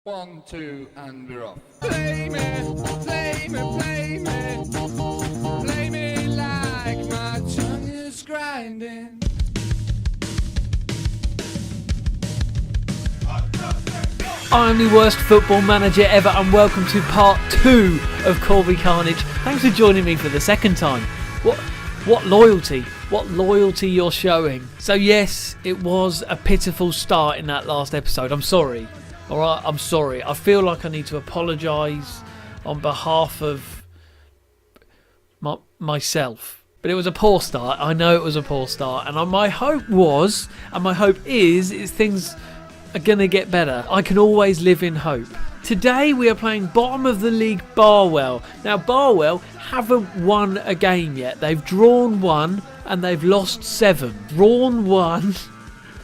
1, 2, and we're off. Play me, play me, play me. Play me like my tongue is grinding. I'm the worst football manager ever, and welcome to part 2 of Corby Carnage. Thanks for joining me for the second time. What loyalty? What loyalty you're showing. So yes, it was a pitiful start in that last episode. I'm sorry. Alright, I'm sorry. I feel like I need to apologise on behalf of myself. But it was a poor start. I know it was a poor start. And my hope was, and my hope is things are going to get better. I can always live in hope. Today we are playing bottom of the league Barwell. Now Barwell haven't won a game yet. They've drawn 1 and they've lost 7. Drawn 1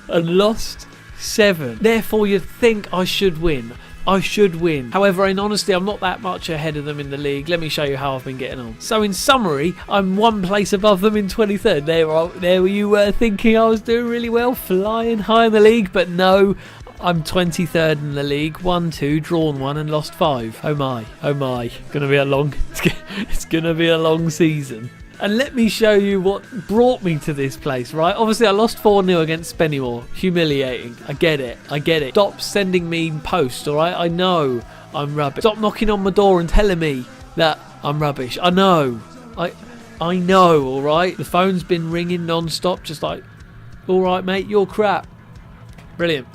and lost 7. Therefore you'd think I should win. I should win. However, in honesty, I'm not that much ahead of them in the league. Let me show you how I've been getting on. So in summary, I'm 1 place above them in 23rd. There you were thinking I was doing really well, flying high in the league, but no, I'm 23rd in the league. 1-2, drawn 1 and lost 5. Oh my. It's gonna be a long season. And let me show you what brought me to this place, right? Obviously, I lost 4-0 against Spennymoor. Humiliating. I get it. Stop sending me posts, alright? I know I'm rubbish. Stop knocking on my door and telling me that I'm rubbish. I know. I know, alright? The phone's been ringing non-stop, just like, alright, mate, you're crap. Brilliant.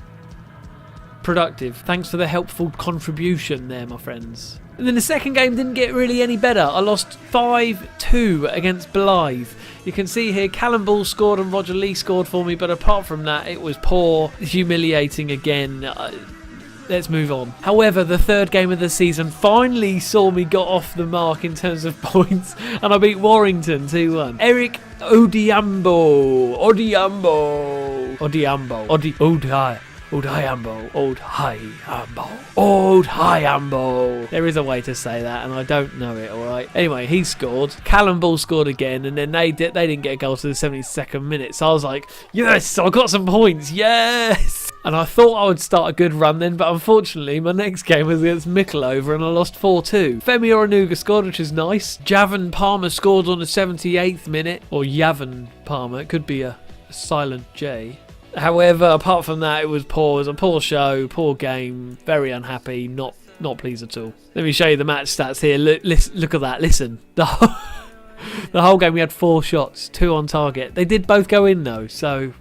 Productive. Thanks for the helpful contribution there, my friends. And then the second game didn't get really any better. I lost 5-2 against Blythe. You can see here Callum Ball scored and Roger Lee scored for me, but apart from that it was poor, humiliating again. Let's move on. However, the third game of the season finally saw me got off the mark in terms of points, and I beat Warrington 2-1. Eric Odiambo. Old Hyambo. There is a way to say that, and I don't know it, alright? Anyway, he scored. Callum Ball scored again, and then they didn't get a goal to the 72nd minute. So I was like, yes, I got some points, yes! And I thought I would start a good run then, but unfortunately, my next game was against Mickleover, and I lost 4-2. Femi Oranuga scored, which is nice. Javan Palmer scored on the 78th minute. Or Yavan Palmer. It could be a silent J. However, apart from that, it was poor. It was a poor show, poor game, very unhappy, not pleased at all. Let me show you the match stats here. Look at that. Listen, the whole game we had 4 shots, 2 on target. They did both go in though, so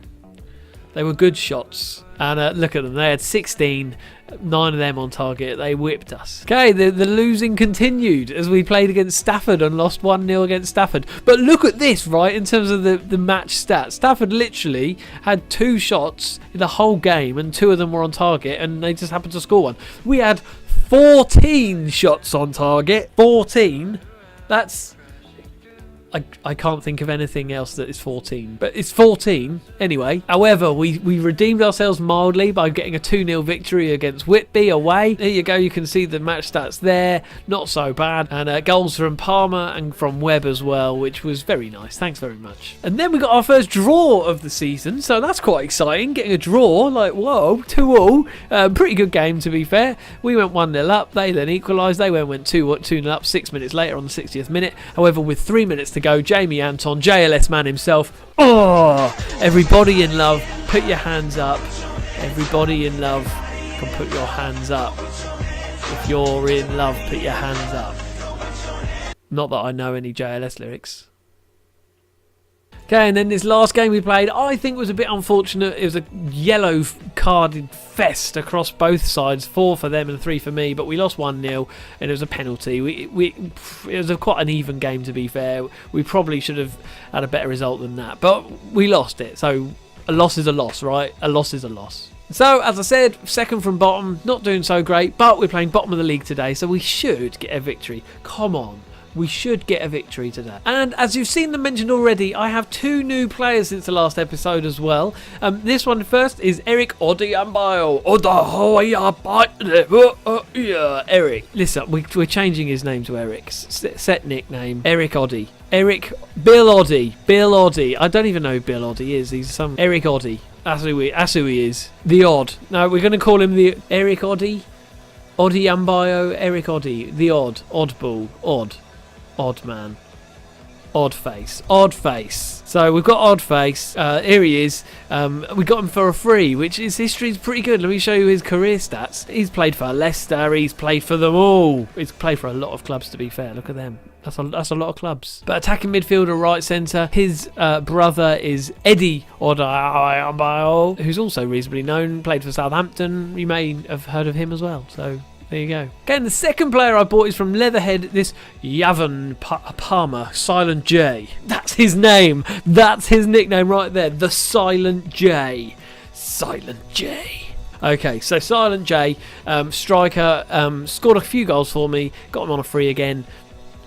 they were good shots. And look at them, they had 16, 9 of them on target. They whipped us. Okay, the losing continued as we played against Stafford and lost 1-0 against Stafford. But look at this, right, in terms of the match stats. Stafford literally had 2 shots in the whole game and 2 of them were on target and they just happened to score 1. We had 14 shots on target. 14. That's... I can't think of anything else that is 14. But it's 14 anyway. However, we redeemed ourselves mildly by getting a 2-0 victory against Whitby away. There you go. You can see the match stats there. Not so bad. And goals from Palmer and from Webb as well, which was very nice. Thanks very much. And then we got our first draw of the season. So that's quite exciting. Getting a draw. Like, whoa, 2-2. Pretty good game, to be fair. We went 1-0 up. They then equalised. They went 2-0 up 6 minutes later on the 60th minute. However, with 3 minutes to go, Jamie Anton, JLS man himself. Oh, everybody in love, put your hands up. Everybody in love can put your hands up. If you're in love, put your hands up. Not that I know any JLS lyrics. Okay, and then this last game we played, I think was a bit unfortunate. It was a yellow carded fest across both sides, 4 for them and 3 for me, but we lost 1-0 and it was a penalty. It was quite an even game, to be fair. We probably should have had a better result than that, but we lost it. So a loss is a loss, right? A loss is a loss. So, as I said, second from bottom, not doing so great, but we're playing bottom of the league today, so we should get a victory. Come on. We should get a victory today. And as you've seen them mentioned already, I have 2 new players since the last episode as well. This one first is Eric Odiambo. Eric. Listen, we're changing his name to Eric. Set nickname, Eric Oddy. Bill Oddy. I don't even know who Bill Oddy is. He's some Eric Oddy. That's who he is. The Odd. No, we're going to call him the Eric Oddy. Oddie Ambayo, Eric Oddie, the oddball, odd man. Odd face. So we've got Odd Face. Here he is. We got him for a free, which his history's pretty good. Let me show you his career stats. He's played for Leicester. He's played for them all. He's played for a lot of clubs, to be fair. Look at them. That's a lot of clubs. But attacking midfielder, right centre. His brother is Eddie Odayo, who's also reasonably known. Played for Southampton. You may have heard of him as well. So there you go. Again, the second player I bought is from Leatherhead, this Yavan Palmer, Silent J. That's his name. That's his nickname right there. The Silent J. Silent J. Okay, so Silent J, striker, scored a few goals for me, got him on a free again.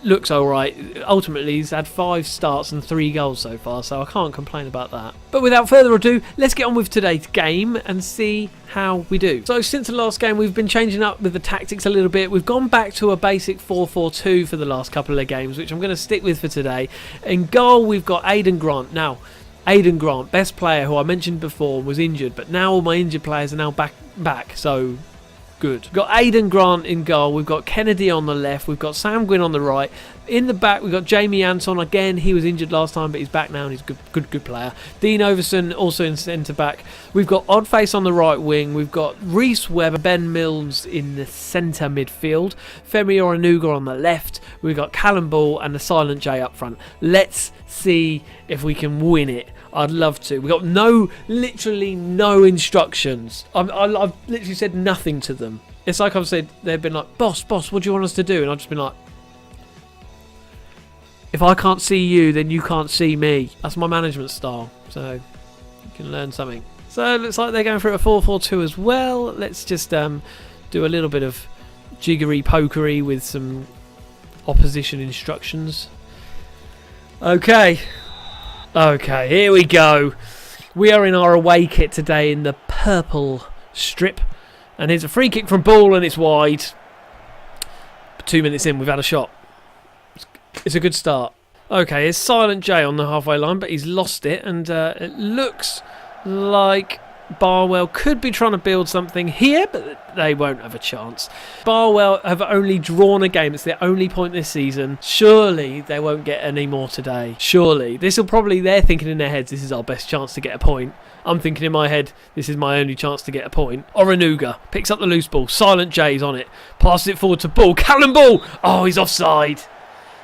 Looks alright. Ultimately, he's had 5 starts and 3 goals so far, so I can't complain about that. But without further ado, let's get on with today's game and see how we do. So since the last game, we've been changing up with the tactics a little bit. We've gone back to a basic 4-4-2 for the last couple of games, which I'm going to stick with for today. In goal, we've got Aidan Grant. Now, Aidan Grant, best player who I mentioned before, was injured, but now all my injured players are now back, so good. We've got Aidan Grant in goal. We've got Kennedy on the left. We've got Sam Gwynn on the right. In the back, we've got Jamie Anton. Again, he was injured last time, but he's back now and he's a good player. Dean Overson also in centre back. We've got Oddface on the right wing. We've got Reece Webb, Ben Mills in the centre midfield. Femi Oranuga on the left. We've got Callum Ball and the Silent J up front. Let's see if we can win it. I'd love to. We've got literally no instructions. I've literally said nothing to them. It's like I've said, they've been like, boss, what do you want us to do? And I've just been like, if I can't see you, then you can't see me. That's my management style. So you can learn something. So it looks like they're going for a 4-4-2 as well. Let's just do a little bit of jiggery-pokery with some opposition instructions. Okay, here we go. We are in our away kit today in the purple strip. And here's a free kick from Ball and it's wide. 2 minutes in, we've had a shot. It's a good start. Okay, here's Silent J on the halfway line, but he's lost it. And it looks like Barwell could be trying to build something here, but they won't have a chance. Barwell have only drawn a game. It's their only point this season. Surely they won't get any more today. Surely. They're thinking in their heads, this is our best chance to get a point. I'm thinking in my head, this is my only chance to get a point. Oranuga picks up the loose ball. Silent J's on it. Passes it forward to Ball. Callum Ball! Oh, he's offside.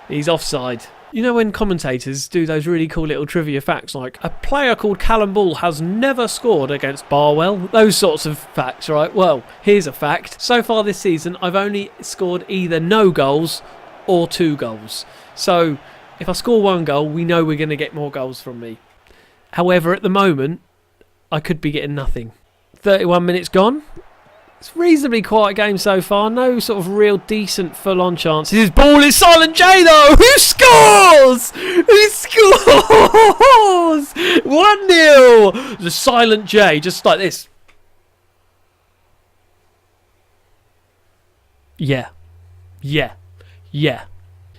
He's offside. You know when commentators do those really cool little trivia facts like a player called Callum Ball has never scored against Barwell? Those sorts of facts, right? Well, here's a fact. So far this season, I've only scored either no goals or 2 goals. So if I score 1 goal, we know we're going to get more goals from me. However, at the moment, I could be getting nothing. 31 minutes gone. It's a reasonably quiet game so far. No sort of real decent full-on chances. His ball is Silent J though. Who scores? Who scores? 1-0. The Silent J, just like this. Yeah. Here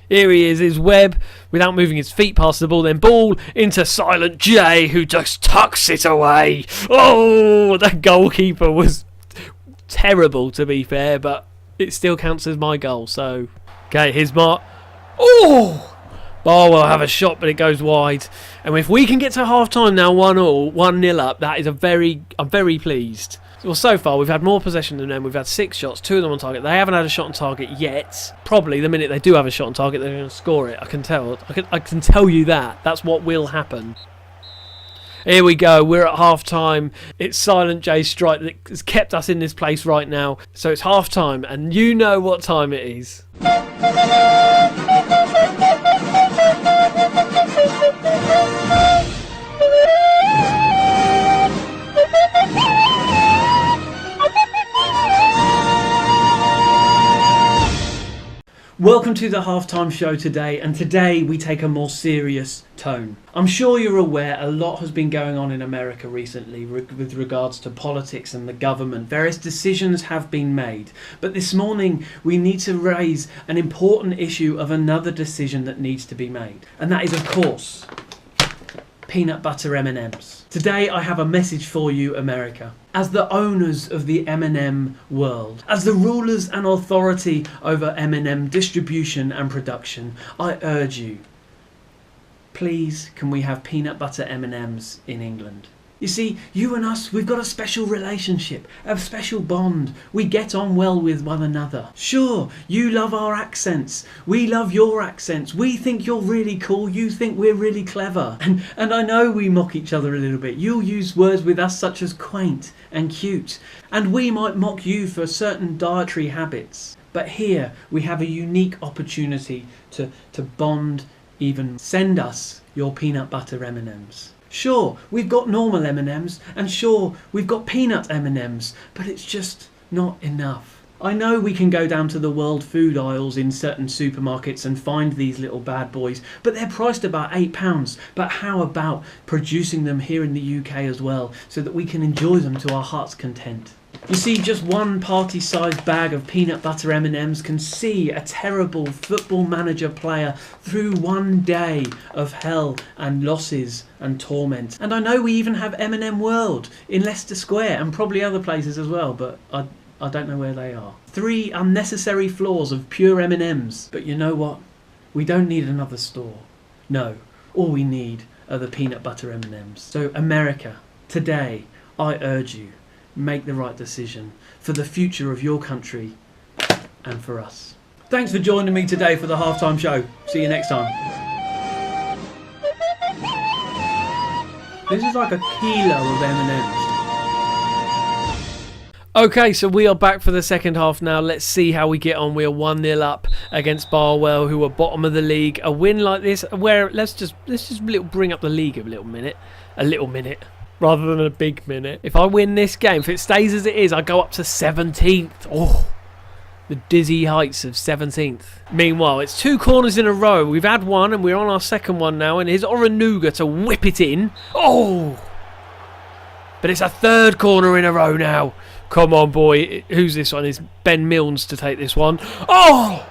he is Webb, without moving his feet past the ball, then Ball into Silent J, who just tucks it away. Oh, that goalkeeper was terrible, to be fair, but it still counts as my goal. So, okay, here's Mark. Oh, Barwell have a shot, but it goes wide. And if we can get to half-time now, 1-0 up, that is I'm very pleased. Well, so far we've had more possession than them. We've had 6 shots, 2 of them on target. They haven't had a shot on target yet. Probably the minute they do have a shot on target, they're going to score it. I can tell. I can tell you that. That's what will happen. Here we go. We're at half time. It's Silent J's strike that has kept us in this place right now. So it's half time, and you know what time it is. Welcome to the halftime show today, and today we take a more serious tone. I'm sure you're aware a lot has been going on in America recently with regards to politics and the government. Various decisions have been made, but this morning we need to raise an important issue of another decision that needs to be made, and that is, of course, peanut butter M&Ms. Today I have a message for you, America. As the owners of the M&M world, as the rulers and authority over M&M distribution and production, I urge you, please can we have peanut butter M&Ms in England? You see, you and us, we've got a special relationship, a special bond. We get on well with one another. Sure, you love our accents. We love your accents. We think you're really cool. You think we're really clever. And I know we mock each other a little bit. You'll use words with us such as quaint and cute. And we might mock you for certain dietary habits. But here we have a unique opportunity to bond even. Send us your peanut butter M&Ms. Sure, we've got normal M&Ms, and sure, we've got peanut M&Ms, but it's just not enough. I know we can go down to the world food aisles in certain supermarkets and find these little bad boys, but they're priced about £8. But how about producing them here in the UK as well, so that we can enjoy them to our heart's content? You see, just one party-sized bag of peanut butter M&Ms can see a terrible football manager player through one day of hell and losses and torment. And I know we even have M&M World in Leicester Square and probably other places as well, but I don't know where they are. 3 unnecessary floors of pure M&Ms. But you know what? We don't need another store. No, all we need are the peanut butter M&Ms. So America, today, I urge you, make the right decision for the future of your country and for us. Thanks for joining me today for the halftime show. See you next time. This is like a kilo of M&Ms. Okay, so we are back for the second half now. Let's see how we get on. We are 1-0 up against Barwell, who are bottom of the league. A win like this, where let's just bring up the league a little minute, rather than a big minute. If I win this game, if it stays as it is, I go up to 17th. Oh, the dizzy heights of 17th. Meanwhile, it's 2 corners in a row. We've had one, and we're on our second one now. And here's Oranuga to whip it in. Oh, but it's a 3rd corner in a row now. Come on, boy. Who's this one? It's Ben Milnes to take this one. Oh!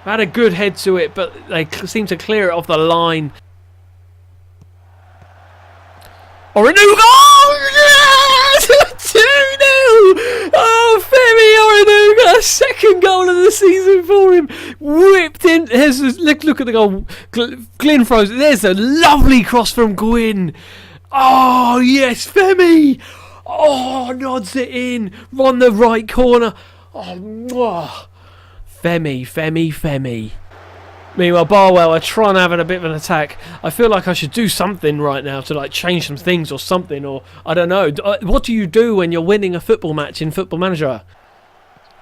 I had a good head to it, but they seem to clear it off the line. Oranuga! Oh, yes! 2-0! Oh, Femi Oranuga! 2nd goal of the season for him. Whipped in. Look at the goal. Glyn throws. There's a lovely cross from Gwyn. Oh, yes, Femi! Oh, nods it in on the right corner. Oh, Femi. Meanwhile, Barwell are trying to have a bit of an attack. I feel like I should do something right now to change some things or something, or I don't know. What do you do when you're winning a football match in Football Manager?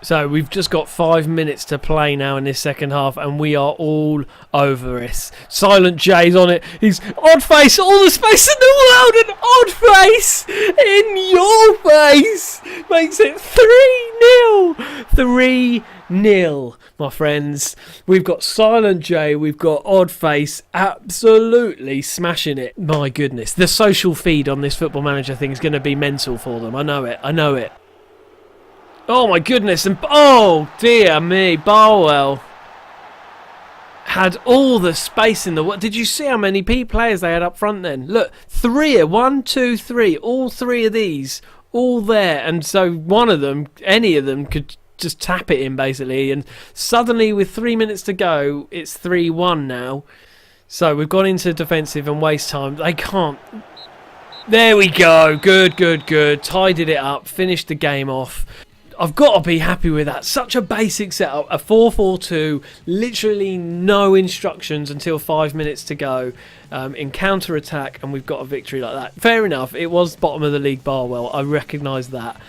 So we've just got 5 minutes to play now in this second half, and we are all over this. Silent J's on it. He's odd face, all the space in the world, and odd face in your face makes it 3-0. 3-0, my friends. We've got Silent J, we've got Odd Face, absolutely smashing it. My goodness, the social feed on this Football Manager thing is going to be mental for them. I know it. Oh my goodness, and oh dear me, Barwell had all the space in the world. Did you see how many players they had up front then? Look, 3, 1, 2, 3, all 3 of these, all there, and so any of them could just tap it in basically, and suddenly with 3 minutes to go, it's 3-1 now. So we've gone into defensive and waste time. They can't. There we go, good, tidied it up, finished the game off. I've got to be happy with that. Such a basic setup, a 4-4-2, literally no instructions until 5 minutes to go in counter-attack, and we've got a victory like that. Fair enough, it was bottom of the league Barwell, I recognise that,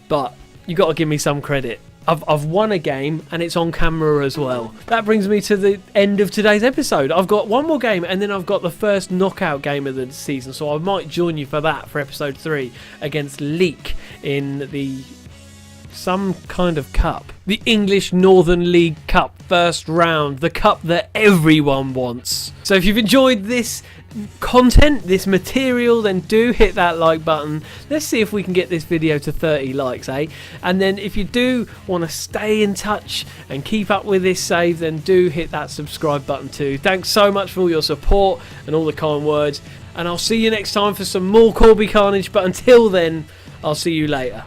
but you've got to give me some credit. I've won a game, and it's on camera as well. That brings me to the end of today's episode. I've got one more game, and then I've got the first knockout game of the season, so I might join you for that, for episode 3, against Leek in the some kind of cup. The English Northern League Cup, first round. The cup that everyone wants. So if you've enjoyed this content, this material, then do hit that like button. Let's see if we can get this video to 30 likes, eh? And then if you do want to stay in touch and keep up with this save, then do hit that subscribe button too. Thanks so much for all your support and all the kind words. And I'll see you next time for some more Corby Carnage. But until then, I'll see you later.